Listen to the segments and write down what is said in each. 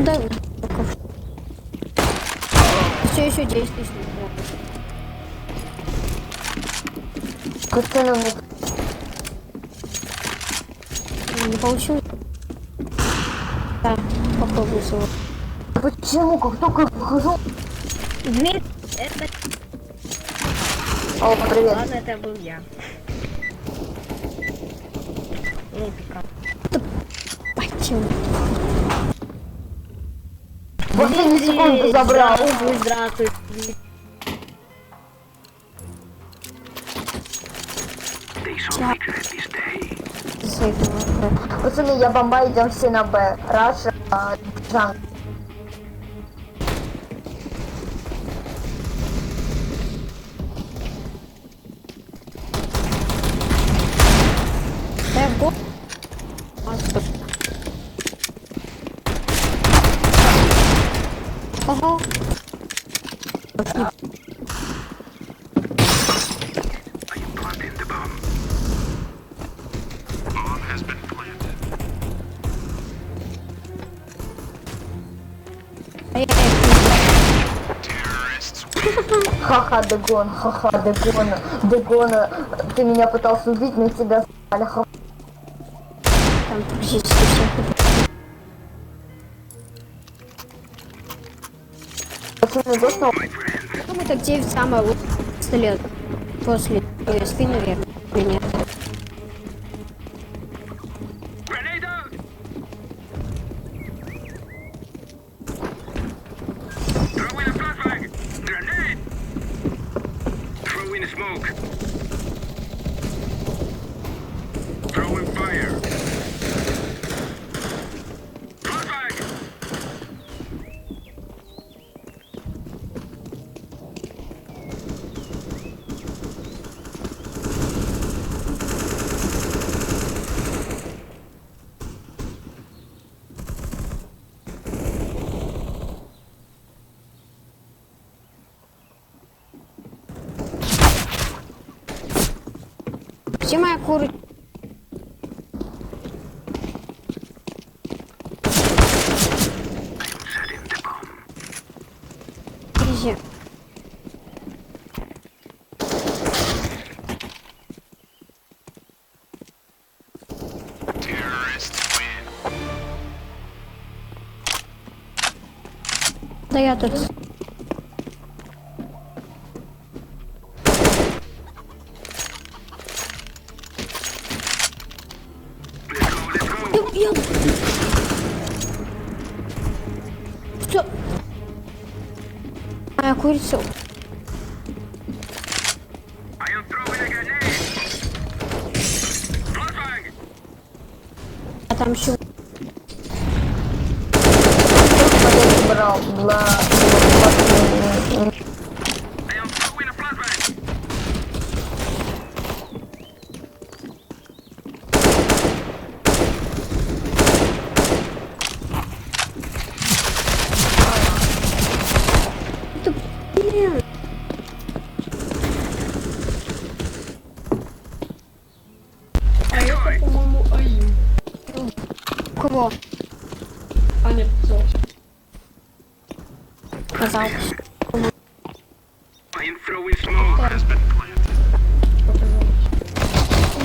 Да, все еще действует. Как ты нам Не получилось. Да, попробую его. Почему? Как только вхожу... Дмитрий, это... О, привет. Ладно, это был я. Ну, пика. Почему? Последние секунды забрал. Здравствуй. Пацаны, я бомба, идем все на Б. Раша, Джан. Да, в гол. Ага. Ха-ха, Дегон, ха-ха, Дегон. Дегон, ты меня пытался убить, но тебя с***ли, ха. Там практически все. Пацаны, доснул? Думаю, это 9 самое лучшее пистолет. После USP, наверное, или нет. Где моя курочка? Где? Да я тут. Что? Моя курица. А там еще. Брал, бла, Блин. А это, по-моему, АИМ. Кого? А нет, все. Казалось.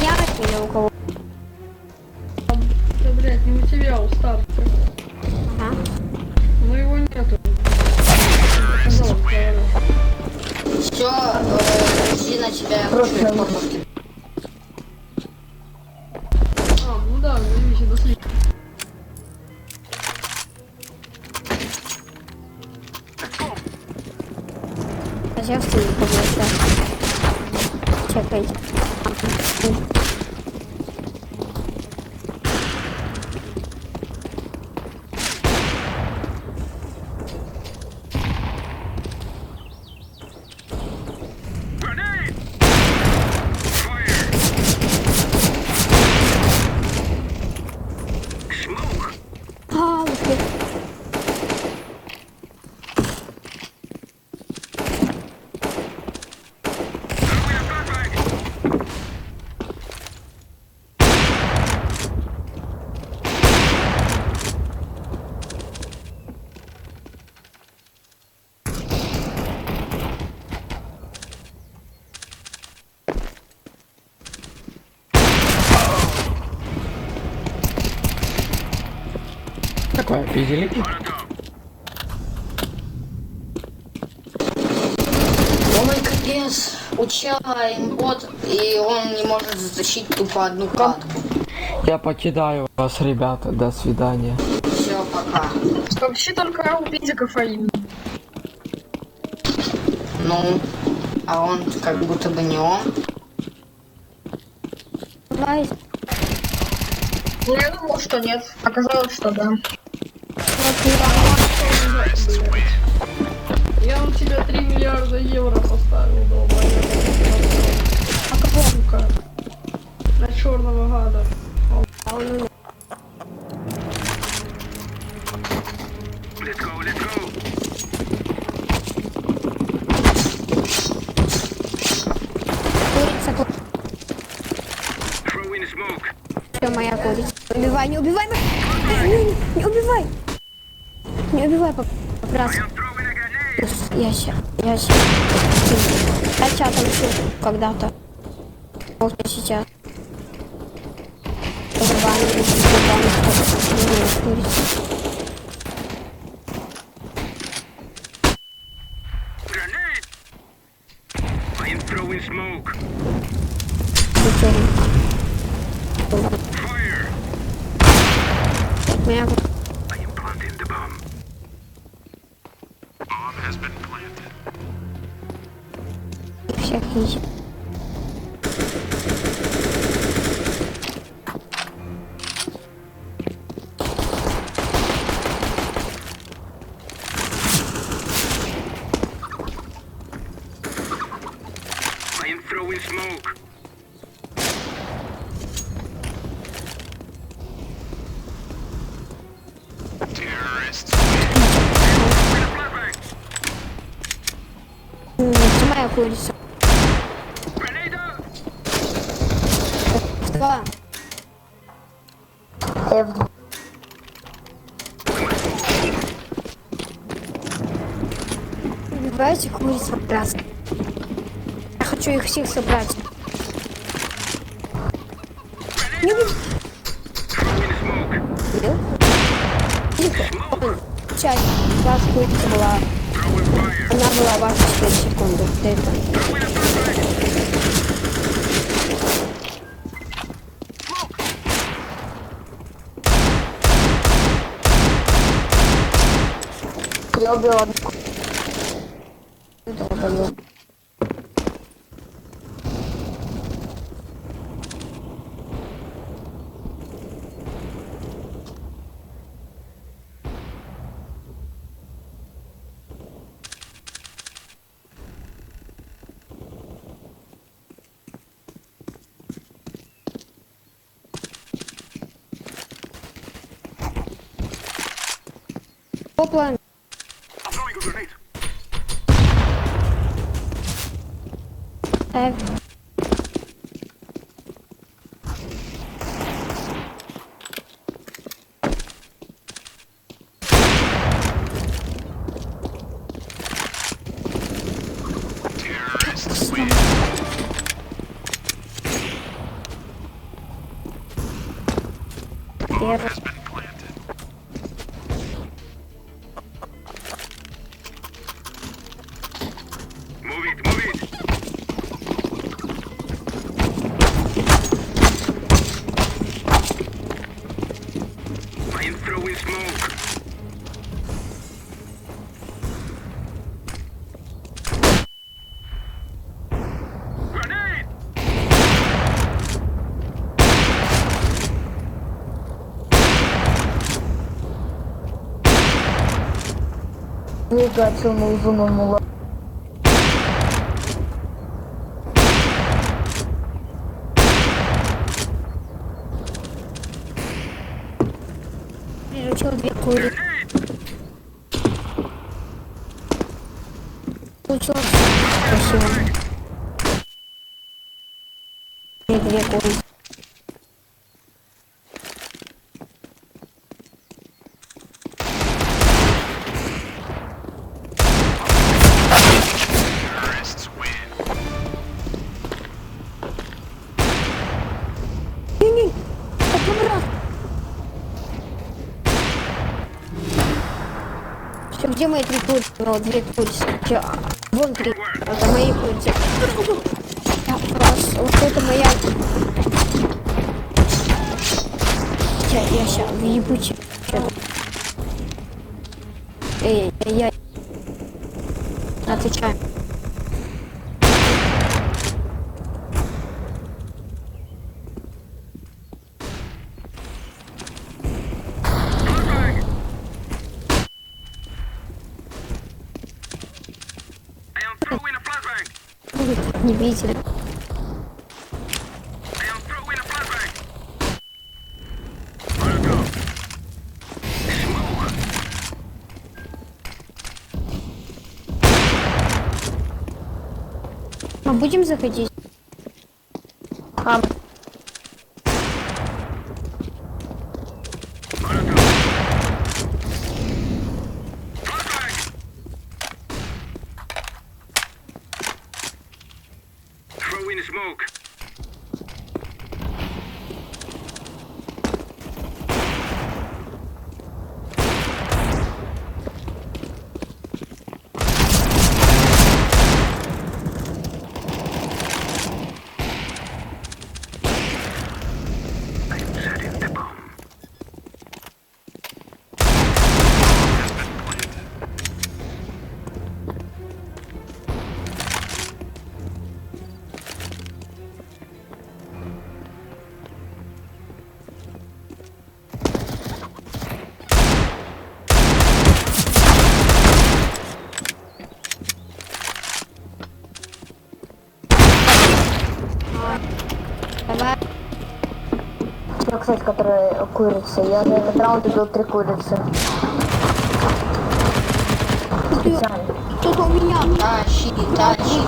Я или у кого? Да, блядь, не материал, старт. Ага. Но его нету. Казалось, говорю. Все, иди на тебя Просто на кормушки. А, ну да, зависит до слива. Хозяйство не побеждает. Чекайте. Какая? Пизделики? Ой, капец. У чела имбот, и он не может затащить тупо одну катку. Я покидаю вас, ребята. До свидания. Все, пока. Вообще только убейте кофеин. Ну, а он как будто бы не он. Давай, Ну, я думал, что нет. Оказалось, что да. Я вам тебе 3 миллиарда евро поставил, долбоёб. А какого сука? На черного гада. а он курица. Все, моя курица. Убивай, не убивай! Не убивай! Не убивай, раз. Я сейчас. Я чатом учу когда-то. Вот я сейчас. Моя всех ищет. Это моя курица. Два. F2. Убивайте курицу раз. Я хочу их всех собрать. Не убивай. Тихо. Часть. Вас курица была. Она была ваша 4 секунды. Это. Я убил одну. Долбоёб. Опла. Так. Первый. Не гачил на изумому. Приручил 2 курицы. Получилось красиво. И 2 курицы. Не-не, один раз. где мои 3 пули? Вот, 2 пули. Вон 3. Это мои пули. Я раз. Вот это моя. Я сейчас въебучий. Эй, я. Отвечаю. Не видели. А будем заходить? А, Throwing smoke. Давай. я, кстати, который курица. Я за этот раунд убил 3 курицы. Специально. Кто-то у меня. Тащи,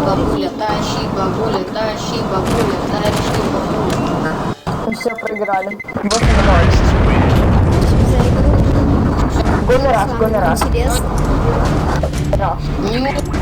бабуля, тащи, бабуля, тащи, бабуля, тащи, бабуля. Мы все проиграли. 8-0. За игру. Гонный раз. Интересно. Раз. Не